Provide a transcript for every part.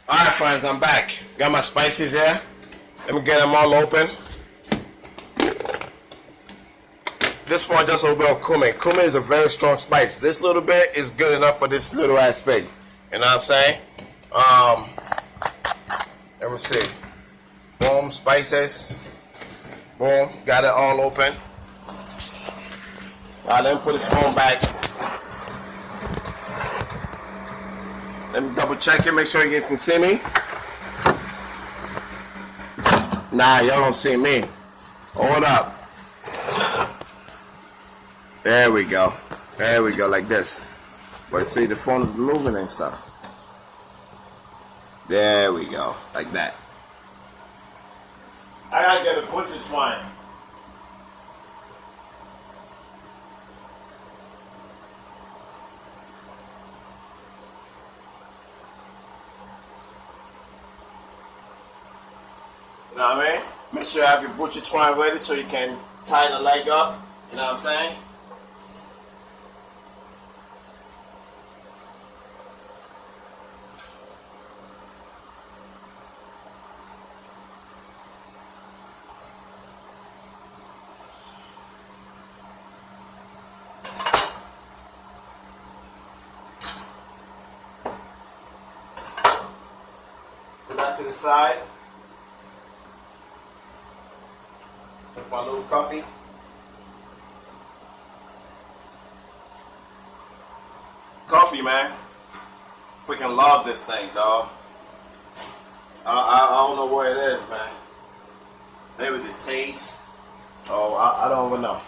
Alright friends, I'm back. Got my spices here. Let me get them all open. This one just a little bit of cumin. Cumin is a very strong spice. This little bit is good enough for this little ass pig. You know what I'm saying? Let me see. Boom, spices. Boom, got it all open. Alright, let me put this phone back. Let me double check it, make sure you can see me. Nah, y'all don't see me. Hold up. There we go. There we go, like this. But see, the phone is moving and stuff. There we go, like that. I gotta get a butcher twine. You know what I mean? Make sure you have your butcher twine ready so you can tie the leg up. You know what I'm saying? Put that to the side. With my little coffee. Coffee, man. Freaking love this thing, dog. I don't know what it is, man. Maybe the taste. Oh, I don't even know.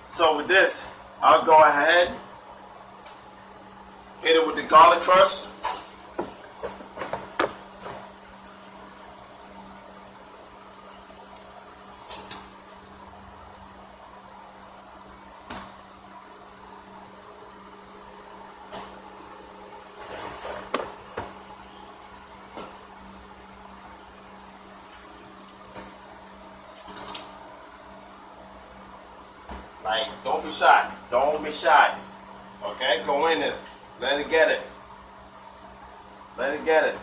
So with this, I'll go ahead, hit it with the garlic first. Like, don't be shy. Don't be shy. Okay? Go in there. Let it get it. Let it get it.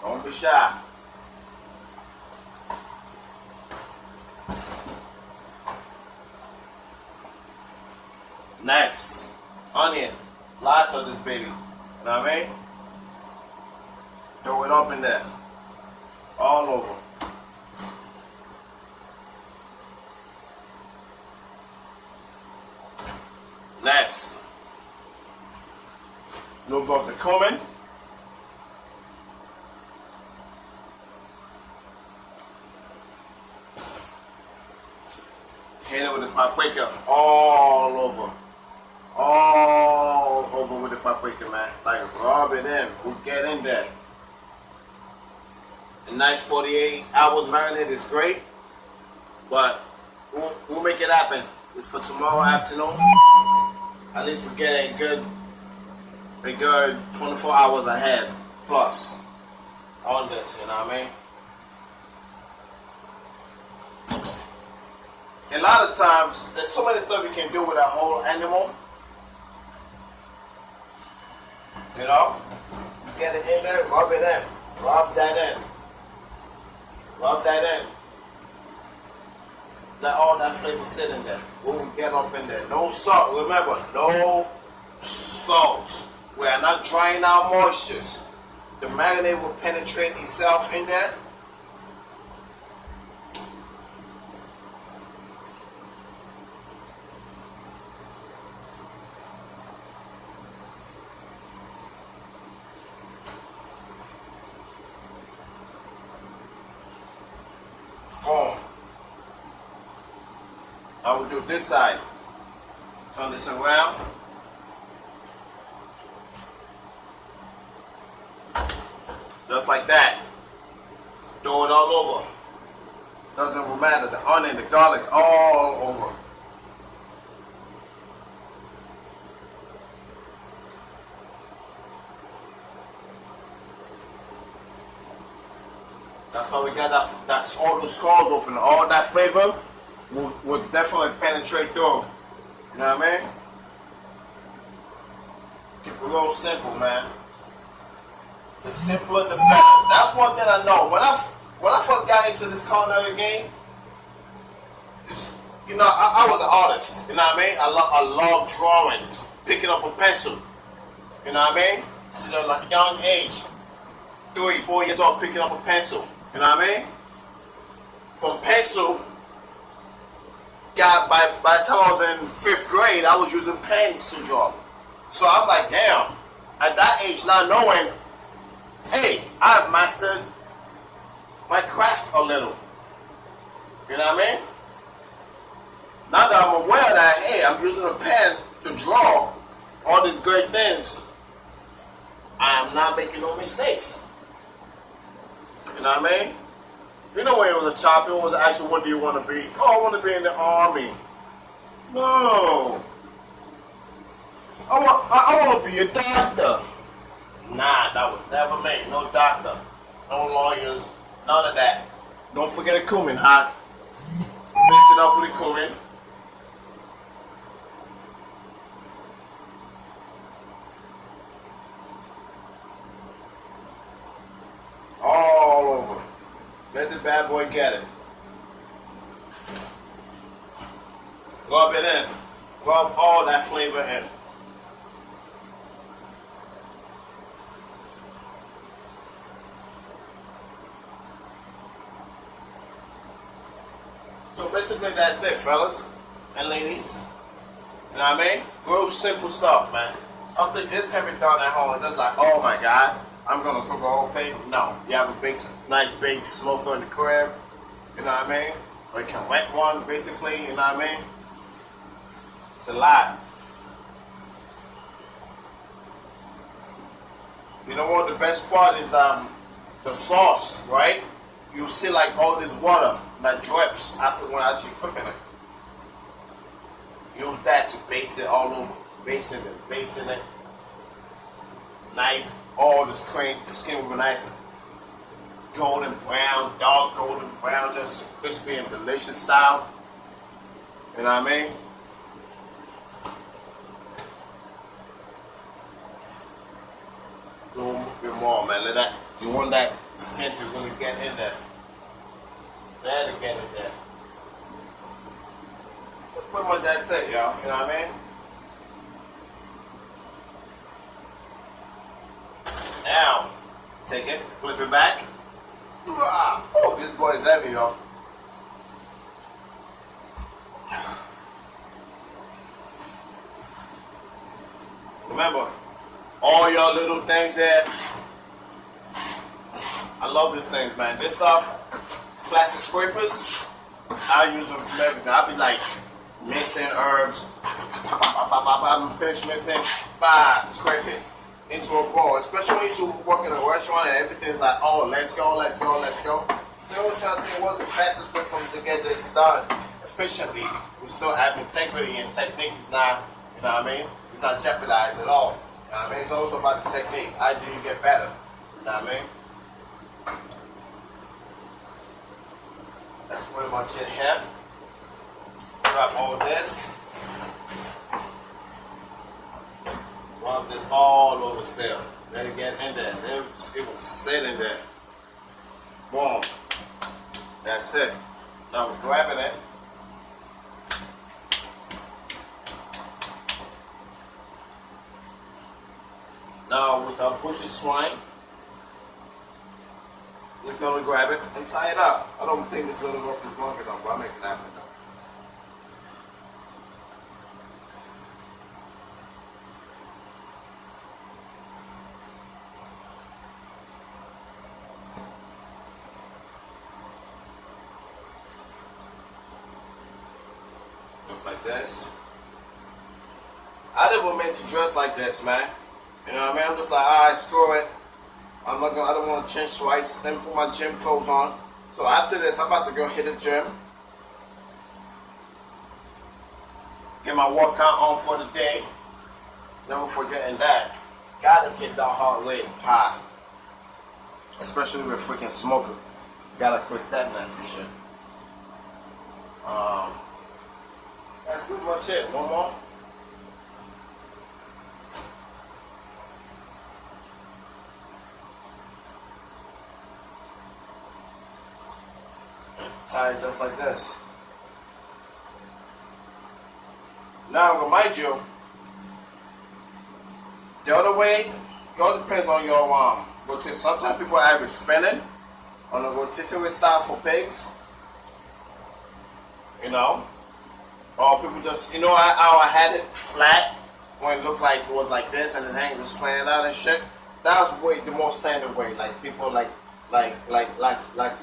Don't be shy. Next, onion. Lots of this baby. You know what I mean? Throw it up in there. All over. Next, a little bit of the cumin. Hit it with the paprika all over. All over with the paprika, man. Like rub it in. We'll get in there. A nice 48 hours marinade is great, but we'll make it happen. It's for tomorrow afternoon. At least we get a good 24 hours ahead plus on this, you know what I mean? A lot of times, there's so many stuff you can do with a whole animal. You know? You get it in there, rub it in. Rub that in. Rub that in. Let all that flavor sit in there. We'll get up in there. No salt. Remember, no salt. We are not drying out moistures. The marinade will penetrate itself in there. Boom. I will do this side. Turn this around. Just like that. Throw it all over. Doesn't matter. The onion, the garlic, all over. That's how we got that. That's all the scores open. All that flavor will definitely penetrate through. You know what I mean? Keep it real simple, man. The simpler, the better. That's one thing I know. When I first got into this culinary game, you know, I was an artist. You know what I mean? I love drawings, picking up a pencil. You know what I mean? Since a like young age, 3, 4 years old, picking up a pencil. You know what I mean? From pencil, by the time I was in 5th grade, I was using pens to draw. So I'm like, damn. At that age, not knowing, hey, I've mastered my craft a little. You know what I mean? Now that I'm aware that, hey, I'm using a pen to draw all these great things, I am not making no mistakes. You know what I mean? You know when it was a child, people was actually, what do you want to be? Oh, I want to be in the army. No. I want to be a doctor. Nah, that was never me. No doctor. No lawyers. None of that. Don't forget the cumin, hot. Mix it up with the cumin. All over. Let the bad boy get it. Rub it in. Rub all that flavor in. So basically that's it, fellas and ladies. You know what I mean? Real simple stuff, man. Something this can be done at home and just like, oh my God, I'm gonna cook a whole thing. No, you have a big, nice big smoker in the crib. You know what I mean? Or you can rent one, basically. You know what I mean? It's a lot. You know what? The best part is the sauce, right? You see like all this water that drips after when actually cooking it. Use that to baste it all over, basting it. Nice, all the skin will be nice golden brown, dark golden brown, just crispy and delicious style. You know what I mean? Do a bit more, man. Let that. You want that skin to really get in there. There to get in there. So pretty much that's it, y'all. You know what I mean? Now, take it, flip it back. Oh, this boy is heavy, y'all. Remember, all your little things there. I love these things, man. This stuff, plastic scrapers, I use them from everything. I'll be like mixing herbs. I'm finished mixing, scrape it into a bowl. Especially when you work in a restaurant and everything's like, oh, let's go. So I was trying to think what's the fastest way for me to get this done efficiently. We still have integrity and technique is not, you know what I mean? It's not jeopardized at all. You know what I mean? It's also about the technique. How do you get better? You know what I mean? That's pretty much it here. Grab all this. Rub this all over still. Let it get in there. It will sit in there. Boom. That's it. Now we're grabbing it. Now with our butcher swine, we're gonna grab it and tie it up. I don't think this little rope is long enough, but I'll make it happen though. Just like this. I never meant to dress like this, man. You know what I mean? I'm just like, alright, screw it. I don't want to change twice. Let me put my gym clothes on. So after this, I'm about to go hit the gym. Get my workout on for the day. Never forgetting that. Gotta get that heart rate high. Especially with freaking smoker. Gotta quit that nasty shit. That's pretty much it. One more. side just like this. Now, I'm gonna mind you, the other way, it all depends on your rotation. Sometimes people have it spinning on a rotisserie style for pigs, you know, or people just, you know, how I had it flat when it looked like it was like this and his hand was playing out and shit. That was way the most standard way, like people like to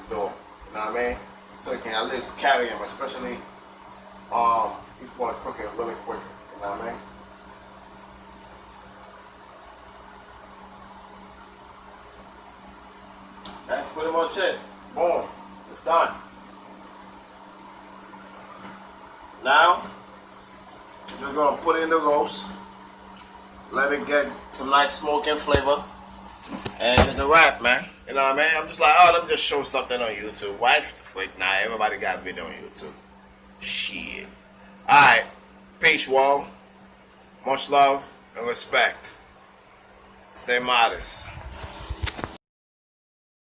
do it. You know what I mean? So you can at least carry them, especially if you want to cook it really quick. You know what I mean? That's pretty much it. Boom. It's done. Now, we're going to put it in the roast. Let it get some nice smoking flavor. And it's a wrap, man. You know what I mean? I'm just like, oh, let me just show something on YouTube. Why? Freak, nah, everybody got video on YouTube. Shit. Alright. Peace, wall. Much love and respect. Stay modest.